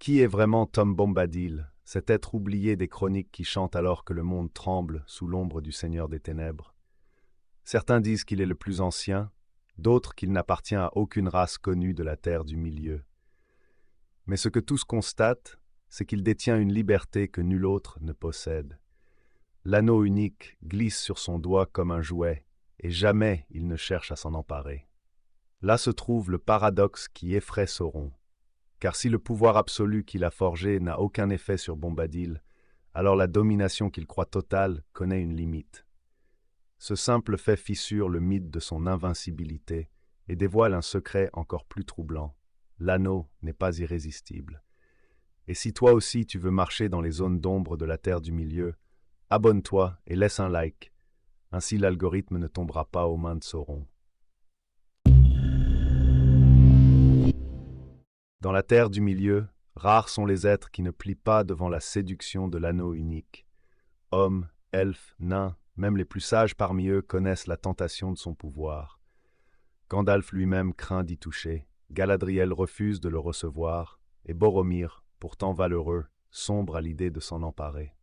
Qui est vraiment Tom Bombadil, cet être oublié des chroniques qui chante alors que le monde tremble sous l'ombre du Seigneur des Ténèbres? Certains disent qu'il est le plus ancien, d'autres qu'il n'appartient à aucune race connue de la Terre du Milieu. Mais ce que tous constatent, c'est qu'il détient une liberté que nul autre ne possède. L'anneau unique glisse sur son doigt comme un jouet, et jamais il ne cherche à s'en emparer. Là se trouve le paradoxe qui effraie Sauron. Car si le pouvoir absolu qu'il a forgé n'a aucun effet sur Bombadil, alors la domination qu'il croit totale connaît une limite. Ce simple fait fissure le mythe de son invincibilité et dévoile un secret encore plus troublant. L'anneau n'est pas irrésistible. Et si toi aussi tu veux marcher dans les zones d'ombre de la Terre du Milieu, abonne-toi et laisse un like. Ainsi l'algorithme ne tombera pas aux mains de Sauron. Dans la Terre du Milieu, rares sont les êtres qui ne plient pas devant la séduction de l'anneau unique. Hommes, elfes, nains, même les plus sages parmi eux connaissent la tentation de son pouvoir. Gandalf lui-même craint d'y toucher, Galadriel refuse de le recevoir, et Boromir, pourtant valeureux, sombre à l'idée de s'en emparer.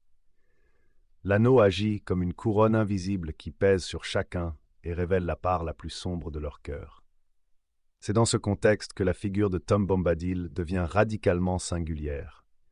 L'anneau agit comme une couronne invisible qui pèse sur chacun et révèle la part la plus sombre de leur cœur. C'est dans ce contexte que la figure de Tom Bombadil devient radicalement singulière.